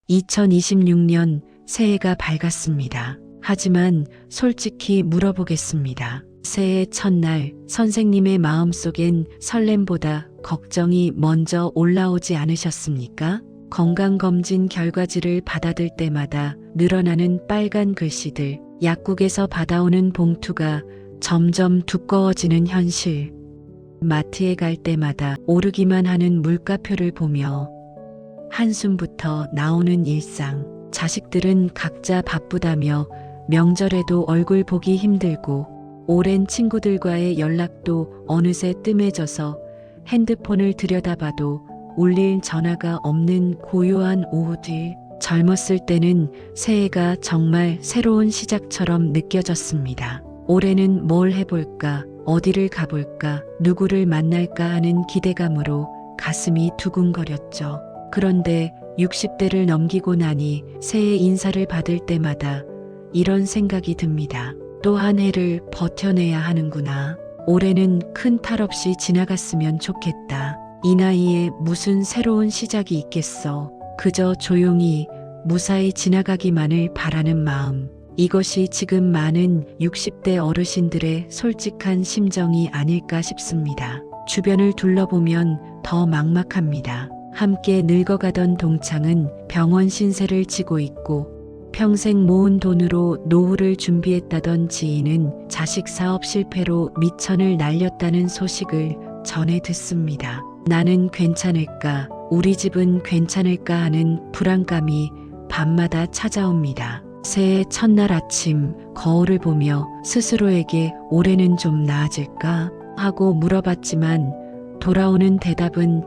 2026년 새해가 밝았습니다. 하지만 솔직히 물어보겠습니다. 새해 첫날 선생님의 마음속엔 설렘보다 걱정이 먼저 올라오지 않으셨습니까? 건강검진 결과지를 받아들 때마다 늘어나는 빨간 글씨들, 약국에서 받아오는 봉투가 점점 두꺼워지는 현실, 마트에 갈 때마다 오르기만 하는 물가표를 보며 한숨부터 나오는 일상, 자식들은 각자 바쁘다며 명절에도 얼굴 보기 힘들고 오랜 친구들과의 연락도 어느새 뜸해져서 핸드폰을 들여다봐도 울릴 전화가 없는 고요한 오후들. 젊었을 때는 새해가 정말 새로운 시작처럼 느껴졌습니다. 올해는 뭘 해볼까, 어디를 가볼까, 누구를 만날까 하는 기대감으로 가슴이 두근거렸죠. 그런데 60대를 넘기고 나니 새해 인사를 받을 때마다 이런 생각이 듭니다. 또 한 해를 버텨내야 하는구나. 올해는 큰 탈 없이 지나갔으면 좋겠다. 이 나이에 무슨 새로운 시작이 있겠어. 그저 조용히 무사히 지나가기만을 바라는 마음. 이것이 지금 많은 60대 어르신들의 솔직한 심정이 아닐까 싶습니다. 주변을 둘러보면 더 막막합니다. 함께 늙어가던 동창은 병원 신세를 지고 있고 평생 모은 돈으로 노후를 준비했다던 지인은 자식 사업 실패로 미천을 날렸다는 소식을 전해 듣습니다. 나는 괜찮을까, 우리 집은 괜찮을까 하는 불안감이 밤마다 찾아옵니다. 새해 첫날 아침 거울을 보며 스스로에게 올해는 좀 나아질까 하고 물어봤지만 돌아오는 대답은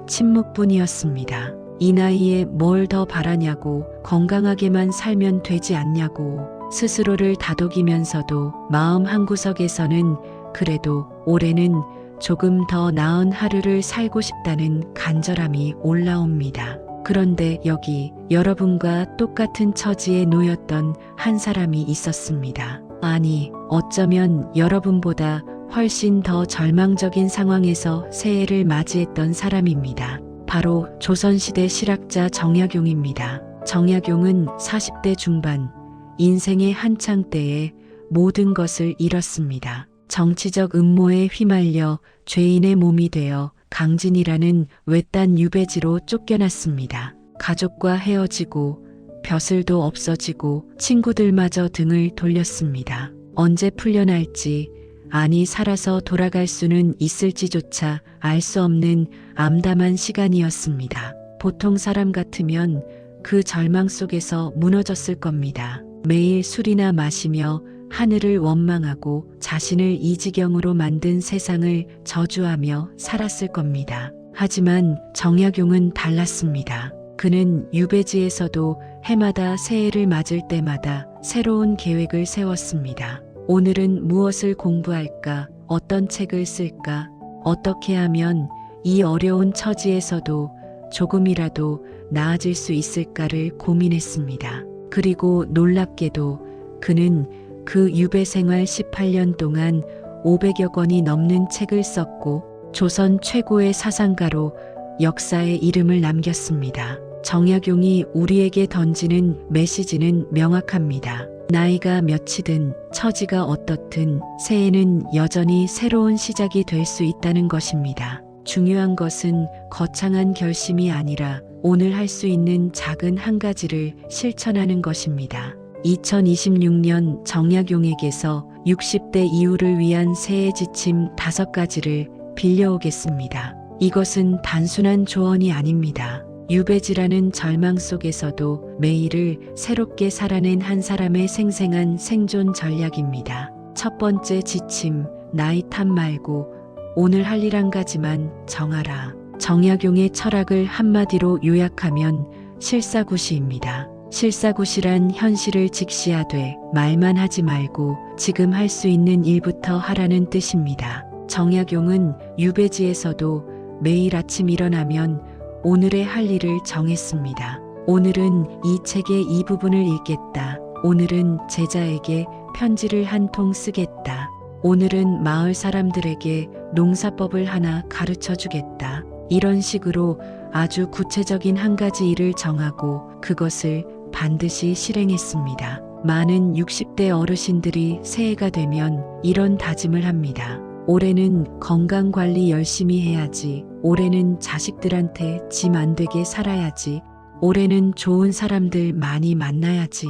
침묵뿐이었습니다. 이 나이에 뭘 더 바라냐고, 건강하게만 살면 되지 않냐고, 스스로를 다독이면서도 마음 한구석에서는 그래도 올해는 조금 더 나은 하루를 살고 싶다는 간절함이 올라옵니다. 그런데 여기 여러분과 똑같은 처지에 놓였던 한 사람이 있었습니다. 아니, 어쩌면 여러분보다 훨씬 더 절망적인 상황에서 새해를 맞이했던 사람입니다. 바로 조선시대 실학자 정약용입니다. 정약용은 40대 중반, 인생의 한창 때에 모든 것을 잃었습니다. 정치적 음모에 휘말려 죄인의 몸이 되어 강진이라는 외딴 유배지로 쫓겨났습니다. 가족과 헤어지고 벼슬도 없어지고 친구들마저 등을 돌렸습니다. 언제 풀려날지, 아니 살아서 돌아갈 수는 있을지조차 알 수 없는 암담한 시간이었습니다. 보통 사람 같으면 그 절망 속에서 무너졌을 겁니다. 매일 술이나 마시며 하늘을 원망하고 자신을 이 지경으로 만든 세상을 저주하며 살았을 겁니다. 하지만 정약용은 달랐습니다. 그는 유배지에서도 해마다 새해를 맞을 때마다 새로운 계획을 세웠습니다. 오늘은 무엇을 공부할까? 어떤 책을 쓸까? 어떻게 하면 이 어려운 처지에서도 조금이라도 나아질 수 있을까를 고민했습니다. 그리고 놀랍게도 그는 그 유배 생활 18년 동안 500여 권이 넘는 책을 썼고 조선 최고의 사상가로 역사에 이름을 남겼습니다. 정약용이 우리에게 던지는 메시지는 명확합니다. 나이가 몇이든 처지가 어떻든 새해는 여전히 새로운 시작이 될 수 있다는 것입니다. 중요한 것은 거창한 결심이 아니라 오늘 할 수 있는 작은 한 가지를 실천하는 것입니다. 2026년 정약용에게서 60대 이후를 위한 새해 지침 5가지를 빌려오겠습니다. 이것은 단순한 조언이 아닙니다. 유배지라는 절망 속에서도 매일을 새롭게 살아낸 한 사람의 생생한 생존 전략입니다. 첫 번째 지침, 나이 탓 말고 오늘 할 일 한 가지만 정하라. 정약용의 철학을 한마디로 요약하면 실사구시입니다. 실사구시란 현실을 직시하되 말만 하지 말고 지금 할 수 있는 일부터 하라는 뜻입니다. 정약용은 유배지에서도 매일 아침 일어나면 오늘의 할 일을 정했습니다. 오늘은 이 책의 이 부분을 읽겠다. 오늘은 제자에게 편지를 한 통 쓰겠다. 오늘은 마을 사람들에게 농사법을 하나 가르쳐 주겠다. 이런 식으로 아주 구체적인 한 가지 일을 정하고 그것을 반드시 실행했습니다. 많은 60대 어르신들이 새해가 되면 이런 다짐을 합니다. 올해는 건강 관리 열심히 해야지. 올해는 자식들한테 짐 안 되게 살아야지. 올해는 좋은 사람들 많이 만나야지.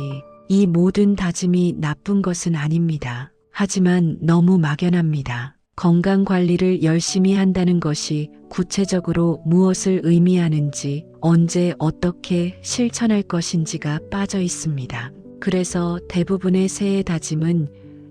이 모든 다짐이 나쁜 것은 아닙니다. 하지만 너무 막연합니다. 건강 관리를 열심히 한다는 것이 구체적으로 무엇을 의미하는지, 언제 어떻게 실천할 것인지가 빠져 있습니다. 그래서 대부분의 새해 다짐은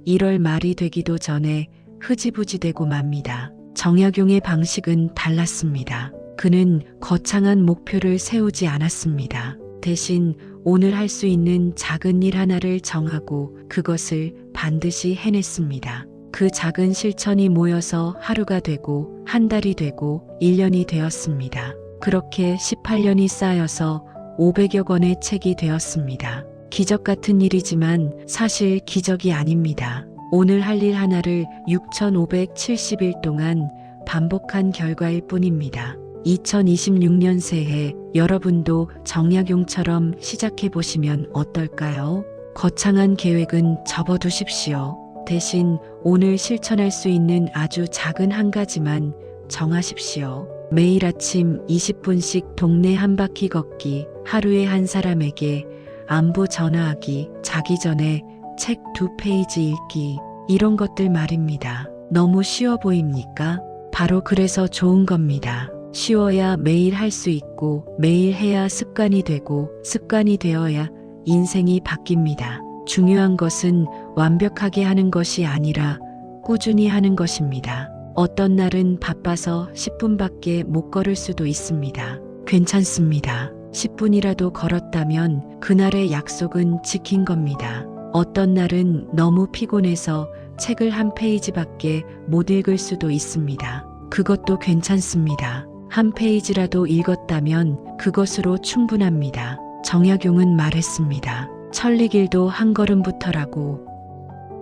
1월 말이 되기도 전에 흐지부지되고 맙니다. 정약용의 방식은 달랐습니다. 그는 거창한 목표를 세우지 않았습니다. 대신 오늘 할 수 있는 작은 일 하나를 정하고 그것을 반드시 해냈습니다. 그 작은 실천이 모여서 하루가 되고 한 달이 되고 1년이 되었습니다. 그렇게 18년이 쌓여서 500여 권의 책이 되었습니다. 기적 같은 일이지만 사실 기적이 아닙니다. 오늘 할 일 하나를 6,570일 동안 반복한 결과일 뿐입니다. 2026년 새해 여러분도 정약용처럼 시작해 보시면 어떨까요? 거창한 계획은 접어두십시오. 대신 오늘 실천할 수 있는 아주 작은 한 가지만 정하십시오. 매일 아침 20분씩 동네 한 바퀴 걷기, 하루에 한 사람에게 안부 전화하기, 자기 전에 책 2페이지 읽기, 이런 것들 말입니다. 너무 쉬워 보입니까? 바로 그래서 좋은 겁니다. 쉬워야 매일 할 수 있고 매일 해야 습관이 되고 습관이 되어야 인생이 바뀝니다. 중요한 것은 완벽하게 하는 것이 아니라 꾸준히 하는 것입니다. 어떤 날은 바빠서 10분밖에 못 걸을 수도 있습니다. 괜찮습니다. 10분이라도 걸었다면 그날의 약속은 지킨 겁니다. 어떤 날은 너무 피곤해서 책을 한 페이지밖에 못 읽을 수도 있습니다. 그것도 괜찮습니다. 한 페이지라도 읽었다면 그것으로 충분합니다. 정약용은 말했습니다. 천리길도 한 걸음부터라고.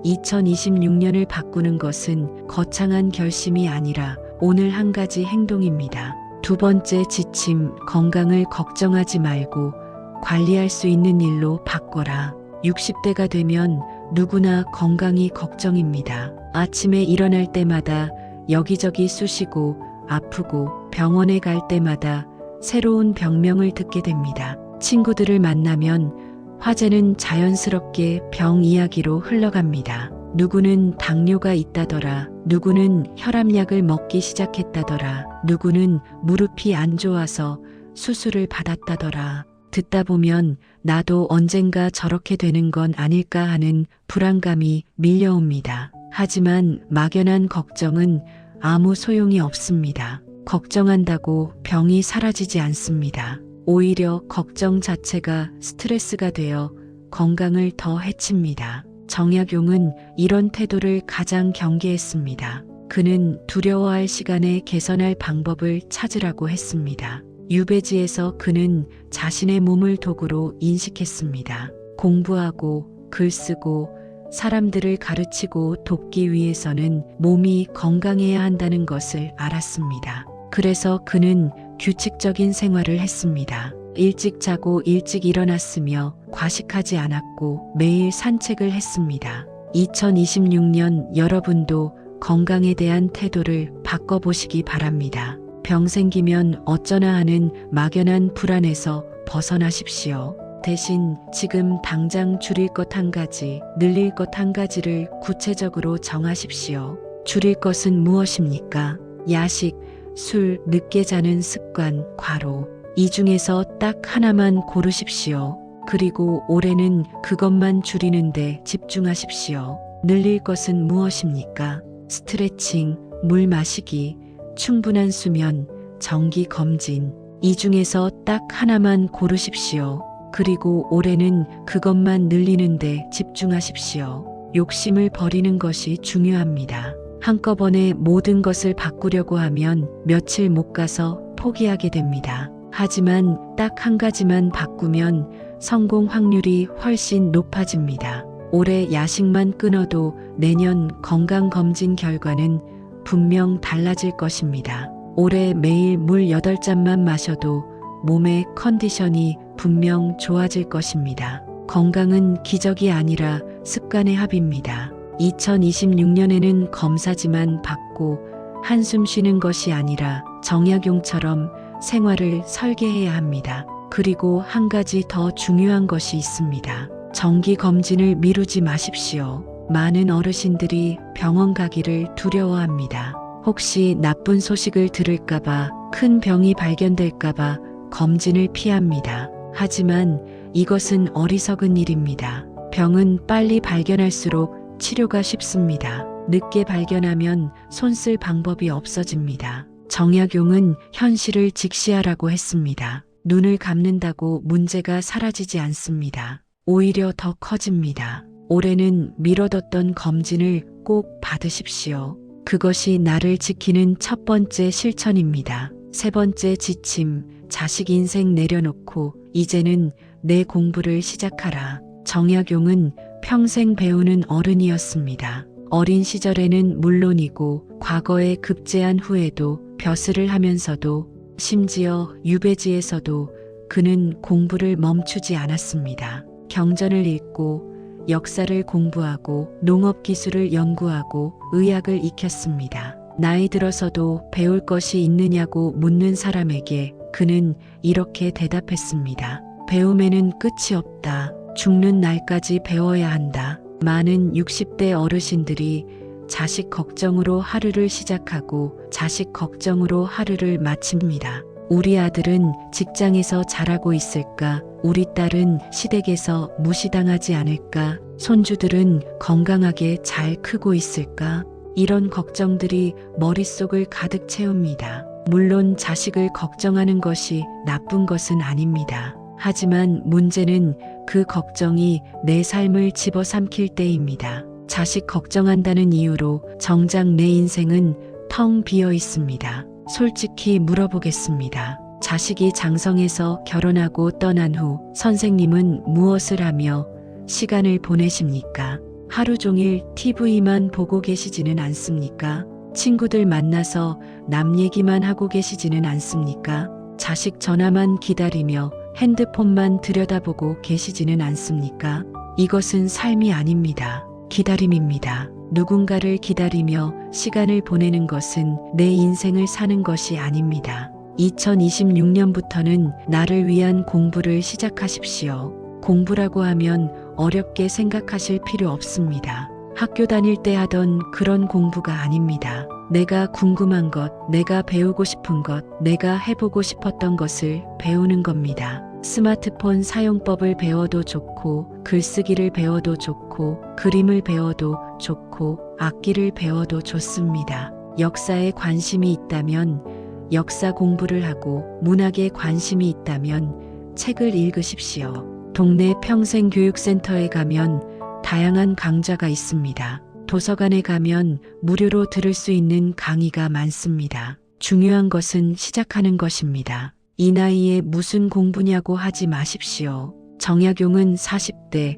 2026년을 바꾸는 것은 거창한 결심이 아니라 오늘 한 가지 행동입니다. 두 번째 지침, 건강을 걱정하지 말고 관리할 수 있는 일로 바꿔라. 60대가 되면 누구나 건강이 걱정입니다. 아침에 일어날 때마다 여기저기 쑤시고 아프고 병원에 갈 때마다 새로운 병명을 듣게 됩니다. 친구들을 만나면 화제는 자연스럽게 병 이야기로 흘러갑니다. 누구는 당뇨가 있다더라. 누구는 혈압약을 먹기 시작했다더라. 누구는 무릎이 안 좋아서 수술을 받았다더라. 듣다 보면 나도 언젠가 저렇게 되는 건 아닐까 하는 불안감이 밀려옵니다. 하지만 막연한 걱정은 아무 소용이 없습니다. 걱정한다고 병이 사라지지 않습니다. 오히려 걱정 자체가 스트레스가 되어 건강을 더 해칩니다. 정약용은 이런 태도를 가장 경계했습니다. 그는 두려워할 시간에 개선할 방법을 찾으라고 했습니다. 유배지에서 그는 자신의 몸을 도구로 인식했습니다. 공부하고 글쓰고 사람들을 가르치고 돕기 위해서는 몸이 건강해야 한다는 것을 알았습니다. 그래서 그는 규칙적인 생활을 했습니다. 일찍 자고 일찍 일어났으며 과식하지 않았고 매일 산책을 했습니다. 2026년 여러분도 건강에 대한 태도를 바꿔보시기 바랍니다. 병 생기면 어쩌나 하는 막연한 불안에서 벗어나십시오. 대신 지금 당장 줄일 것 한 가지, 늘릴 것 한 가지를 구체적으로 정하십시오. 줄일 것은 무엇입니까? 야식, 술, 늦게 자는 습관, 과로. 이 중에서 딱 하나만 고르십시오. 그리고 올해는 그것만 줄이는데 집중하십시오. 늘릴 것은 무엇입니까? 스트레칭, 물 마시기, 충분한 수면, 정기 검진. 이 중에서 딱 하나만 고르십시오. 그리고 올해는 그것만 늘리는데 집중하십시오. 욕심을 버리는 것이 중요합니다. 한꺼번에 모든 것을 바꾸려고 하면 며칠 못 가서 포기하게 됩니다. 하지만 딱 한 가지만 바꾸면 성공 확률이 훨씬 높아집니다. 올해 야식만 끊어도 내년 건강검진 결과는 분명 달라질 것입니다. 올해 매일 물 8잔만 마셔도 몸의 컨디션이 분명 좋아질 것입니다. 건강은 기적이 아니라 습관의 합입니다. 2026년에는 검사지만 받고 한숨 쉬는 것이 아니라 정약용처럼 생활을 설계해야 합니다. 그리고 한 가지 더 중요한 것이 있습니다. 정기 검진을 미루지 마십시오. 많은 어르신들이 병원 가기를 두려워합니다. 혹시 나쁜 소식을 들을까봐, 큰 병이 발견될까봐 검진을 피합니다. 하지만 이것은 어리석은 일입니다. 병은 빨리 발견할수록 치료가 쉽습니다. 늦게 발견하면 손쓸 방법이 없어집니다. 정약용은 현실을 직시하라고 했습니다. 눈을 감는다고 문제가 사라지지 않습니다. 오히려 더 커집니다. 올해는 미뤄뒀던 검진을 꼭 받으십시오. 그것이 나를 지키는 첫 번째 실천입니다. 세 번째 지침, 자식 인생 내려놓고 이제는 내 공부를 시작하라. 정약용은 평생 배우는 어른이었습니다. 어린 시절에는 물론이고 과거에 급제한 후에도 벼슬을 하면서도 심지어 유배지에서도 그는 공부를 멈추지 않았습니다. 경전을 읽고 역사를 공부하고 농업기술을 연구하고 의학을 익혔습니다. 나이 들어서도 배울 것이 있느냐고 묻는 사람에게 그는 이렇게 대답했습니다. 배움에는 끝이 없다. 죽는 날까지 배워야 한다. 많은 60대 어르신들이 자식 걱정으로 하루를 시작하고 자식 걱정으로 하루를 마칩니다. 우리 아들은 직장에서 잘하고 있을까? 우리 딸은 시댁에서 무시당하지 않을까? 손주들은 건강하게 잘 크고 있을까? 이런 걱정들이 머릿속을 가득 채웁니다. 물론 자식을 걱정하는 것이 나쁜 것은 아닙니다. 하지만 문제는 그 걱정이 내 삶을 집어삼킬 때입니다. 자식 걱정한다는 이유로 정작 내 인생은 텅 비어 있습니다. 솔직히 물어보겠습니다. 자식이 장성해서 결혼하고 떠난 후 선생님은 무엇을 하며 시간을 보내십니까? 하루 종일 TV만 보고 계시지는 않습니까? 친구들 만나서 남 얘기만 하고 계시지는 않습니까? 자식 전화만 기다리며 핸드폰만 들여다보고 계시지는 않습니까? 이것은 삶이 아닙니다. 기다림입니다. 누군가를 기다리며 시간을 보내는 것은 내 인생을 사는 것이 아닙니다. 2026년부터는 나를 위한 공부를 시작하십시오. 공부라고 하면 어렵게 생각하실 필요 없습니다. 학교 다닐 때 하던 그런 공부가 아닙니다. 내가 궁금한 것, 내가 배우고 싶은 것, 내가 해보고 싶었던 것을 배우는 겁니다. 스마트폰 사용법을 배워도 좋고, 글쓰기를 배워도 좋고, 그림을 배워도 좋고, 악기를 배워도 좋습니다. 역사에 관심이 있다면 역사 공부를 하고, 문학에 관심이 있다면 책을 읽으십시오. 동네 평생교육센터에 가면 다양한 강좌가 있습니다. 도서관에 가면 무료로 들을 수 있는 강의가 많습니다. 중요한 것은 시작하는 것입니다. 이 나이에 무슨 공부냐고 하지 마십시오. 정약용은 40대,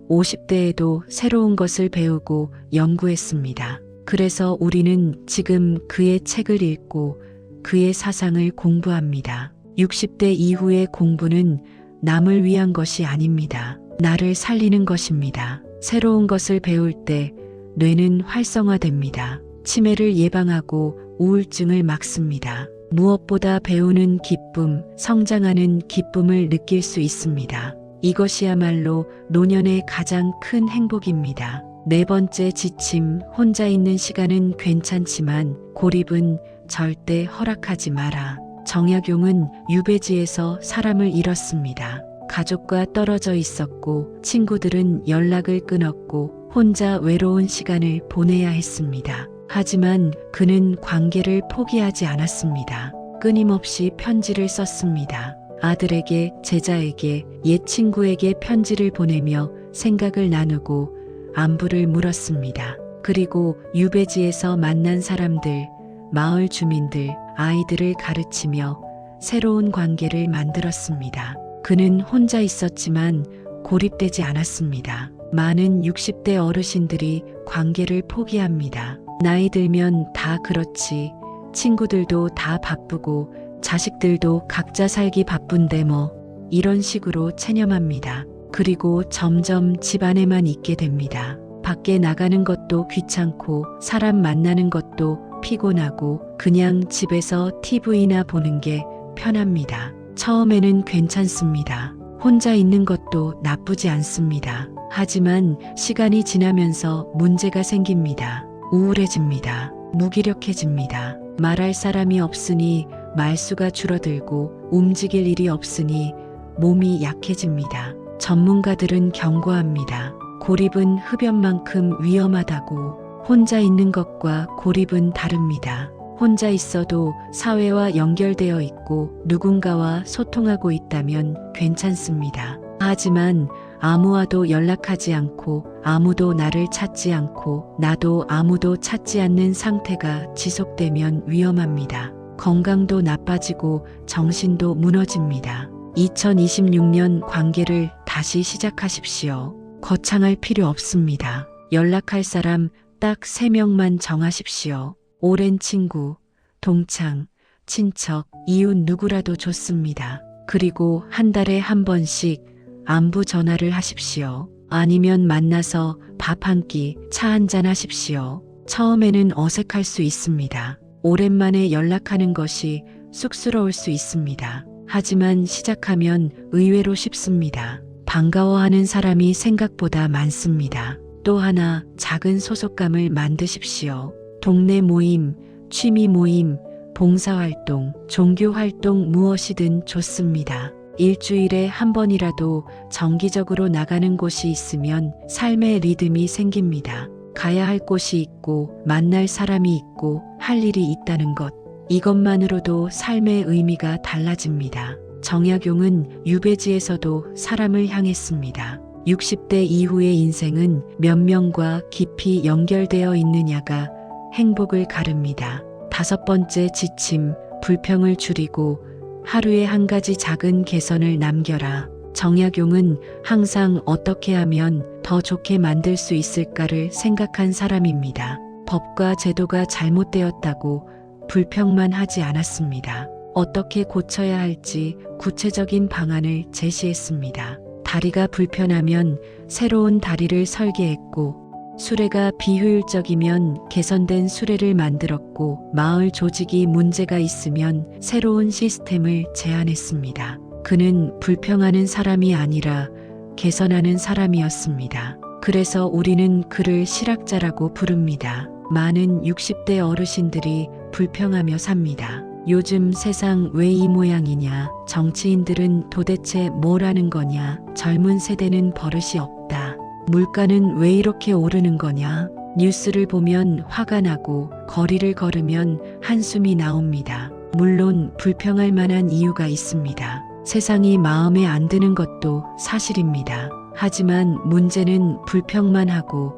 50대에도 새로운 것을 배우고 연구했습니다. 그래서 우리는 지금 그의 책을 읽고 그의 사상을 공부합니다. 60대 이후의 공부는 남을 위한 것이 아닙니다. 나를 살리는 것입니다. 새로운 것을 배울 때 뇌는 활성화됩니다. 치매를 예방하고 우울증을 막습니다. 무엇보다 배우는 기쁨, 성장하는 기쁨을 느낄 수 있습니다. 이것이야말로 노년의 가장 큰 행복입니다. 네 번째 지침, 혼자 있는 시간은 괜찮지만 고립은 절대 허락하지 마라. 정약용은 유배지에서 사람을 잃었습니다. 가족과 떨어져 있었고 친구들은 연락을 끊었고 혼자 외로운 시간을 보내야 했습니다. 하지만 그는 관계를 포기하지 않았습니다. 끊임없이 편지를 썼습니다. 아들에게, 제자에게, 옛 친구에게 편지를 보내며 생각을 나누고 안부를 물었습니다. 그리고 유배지에서 만난 사람들, 마을 주민들, 아이들을 가르치며 새로운 관계를 만들었습니다. 그는 혼자 있었지만 고립되지 않았습니다. 많은 60대 어르신들이 관계를 포기합니다. 나이 들면 다 그렇지. 친구들도 다 바쁘고 자식들도 각자 살기 바쁜데 뭐. 이런 식으로 체념합니다. 그리고 점점 집 안에만 있게 됩니다. 밖에 나가는 것도 귀찮고 사람 만나는 것도 피곤하고 그냥 집에서 TV나 보는 게 편합니다. 처음에는 괜찮습니다. 혼자 있는 것도 나쁘지 않습니다. 하지만 시간이 지나면서 문제가 생깁니다. 우울해집니다. 무기력해집니다. 말할 사람이 없으니 말수가 줄어들고 움직일 일이 없으니 몸이 약해집니다. 전문가들은 경고합니다. 고립은 흡연만큼 위험하다고. 혼자 있는 것과 고립은 다릅니다. 혼자 있어도 사회와 연결되어 있고 누군가와 소통하고 있다면 괜찮습니다. 하지만 아무와도 연락하지 않고 아무도 나를 찾지 않고 나도 아무도 찾지 않는 상태가 지속되면 위험합니다. 건강도 나빠지고 정신도 무너집니다. 2026년 관계를 다시 시작하십시오. 거창할 필요 없습니다. 연락할 사람 딱 3명만 정하십시오. 오랜 친구, 동창, 친척, 이웃 누구라도 좋습니다. 그리고 한 달에 한 번씩 안부 전화를 하십시오. 아니면 만나서 밥 한 끼, 차 한잔 하십시오. 처음에는 어색할 수 있습니다. 오랜만에 연락하는 것이 쑥스러울 수 있습니다. 하지만 시작하면 의외로 쉽습니다. 반가워하는 사람이 생각보다 많습니다. 또 하나 작은 소속감을 만드십시오. 동네 모임, 취미 모임, 봉사활동, 종교활동 무엇이든 좋습니다. 일주일에 한 번이라도 정기적으로 나가는 곳이 있으면 삶의 리듬이 생깁니다. 가야 할 곳이 있고 만날 사람이 있고 할 일이 있다는 것. 이것만으로도 삶의 의미가 달라집니다. 정약용은 유배지에서도 사람을 향했습니다. 60대 이후의 인생은 몇 명과 깊이 연결되어 있느냐가 행복을 가릅니다. 5번째 지침, 불평을 줄이고 하루에 한 가지 작은 개선을 남겨라. 정약용은 항상 어떻게 하면 더 좋게 만들 수 있을까를 생각한 사람입니다. 법과 제도가 잘못되었다고 불평만 하지 않았습니다. 어떻게 고쳐야 할지 구체적인 방안을 제시했습니다. 다리가 불편하면 새로운 다리를 설계했고 수레가 비효율적이면 개선된 수레를 만들었고 마을 조직이 문제가 있으면 새로운 시스템을 제안했습니다. 그는 불평하는 사람이 아니라 개선하는 사람이었습니다. 그래서 우리는 그를 실학자라고 부릅니다. 많은 60대 어르신들이 불평하며 삽니다. 요즘 세상 왜 이 모양이냐? 정치인들은 도대체 뭘 하는 거냐? 젊은 세대는 버릇이 없다. 물가는 왜 이렇게 오르는 거냐? 뉴스를 보면 화가 나고 거리를 걸으면 한숨이 나옵니다. 물론 불평할 만한 이유가 있습니다. 세상이 마음에 안 드는 것도 사실입니다. 하지만 문제는 불평만 하고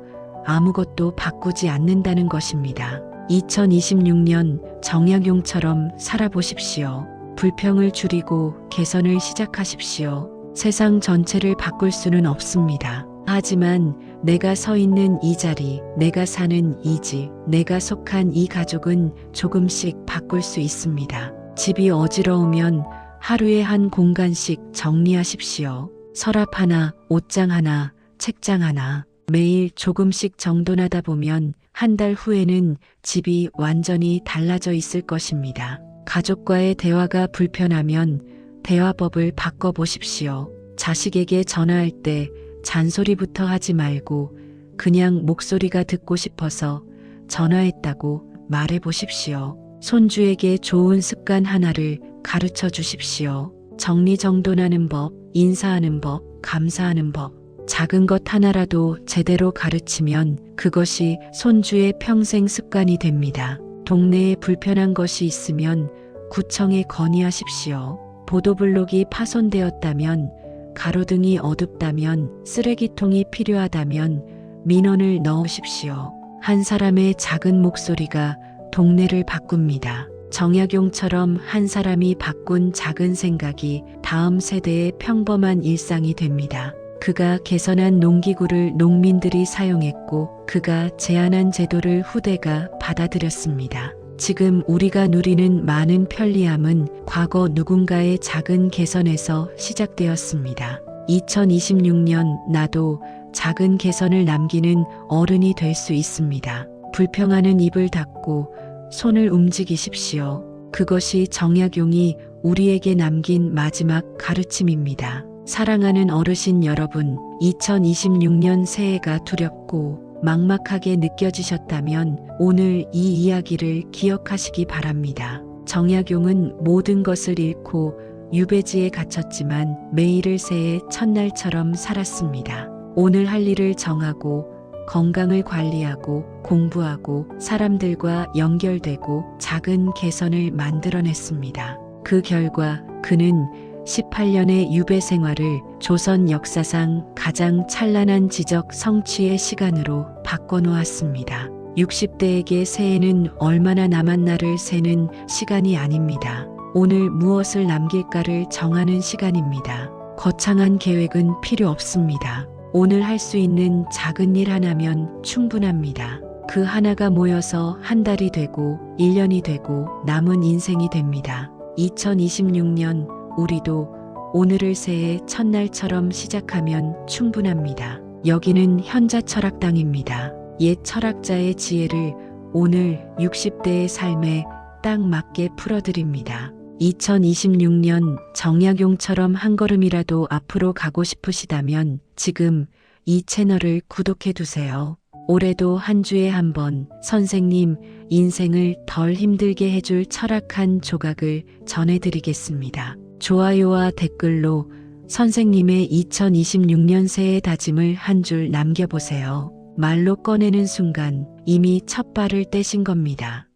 아무것도 바꾸지 않는다는 것입니다. 2026년 정약용처럼 살아보십시오. 불평을 줄이고 개선을 시작하십시오. 세상 전체를 바꿀 수는 없습니다. 하지만 내가 서 있는 이 자리, 내가 사는 이 집, 내가 속한 이 가족은 조금씩 바꿀 수 있습니다. 집이 어지러우면 하루에 한 공간씩 정리하십시오. 서랍 하나, 옷장 하나, 책장 하나. 매일 조금씩 정돈하다 보면 한 달 후에는 집이 완전히 달라져 있을 것입니다. 가족과의 대화가 불편하면 대화법을 바꿔보십시오. 자식에게 전화할 때 잔소리부터 하지 말고 그냥 목소리가 듣고 싶어서 전화했다고 말해보십시오. 손주에게 좋은 습관 하나를 가르쳐 주십시오. 정리정돈하는 법, 인사하는 법, 감사하는 법. 작은 것 하나라도 제대로 가르치면 그것이 손주의 평생 습관이 됩니다. 동네에 불편한 것이 있으면 구청에 건의하십시오. 보도블록이 파손되었다면, 가로등이 어둡다면, 쓰레기통이 필요하다면 민원을 넣으십시오. 한 사람의 작은 목소리가 동네를 바꿉니다. 정약용처럼 한 사람이 바꾼 작은 생각이 다음 세대의 평범한 일상이 됩니다. 그가 개선한 농기구를 농민들이 사용했고 그가 제안한 제도를 후대가 받아들였습니다. 지금 우리가 누리는 많은 편리함은 과거 누군가의 작은 개선에서 시작되었습니다. 2026년 나도 작은 개선을 남기는 어른이 될 수 있습니다. 불평하는 입을 닫고 손을 움직이십시오. 그것이 정약용이 우리에게 남긴 마지막 가르침입니다. 사랑하는 어르신 여러분, 2026년 새해가 두렵고 막막하게 느껴지셨다면 오늘 이 이야기를 기억하시기 바랍니다. 정약용은 모든 것을 잃고 유배지에 갇혔지만 매일을 새해 첫날처럼 살았습니다. 오늘 할 일을 정하고 건강을 관리하고 공부하고 사람들과 연결되고 작은 개선을 만들어냈습니다. 그 결과 그는 18년의 유배 생활을 조선 역사상 가장 찬란한 지적 성취의 시간으로 바꿔놓았습니다. 60대에게 새해는 얼마나 남았나를 세는 시간이 아닙니다. 오늘 무엇을 남길까를 정하는 시간입니다. 거창한 계획은 필요 없습니다. 오늘 할 수 있는 작은 일 하나면 충분합니다. 그 하나가 모여서 한 달이 되고 1년이 되고 남은 인생이 됩니다. 2026년 우리도 오늘을 새해 첫날처럼 시작하면 충분합니다. 여기는 현자 철학당입니다. 옛 철학자의 지혜를 오늘 60대의 삶에 딱 맞게 풀어드립니다. 2026년 정약용처럼 한 걸음이라도 앞으로 가고 싶으시다면 지금 이 채널을 구독해 두세요. 올해도 한 주에 한 번 선생님 인생을 덜 힘들게 해줄 철학 한 조각을 전해드리겠습니다. 좋아요와 댓글로 선생님의 2026년 새해 다짐을 한 줄 남겨보세요. 말로 꺼내는 순간 이미 첫 발을 떼신 겁니다.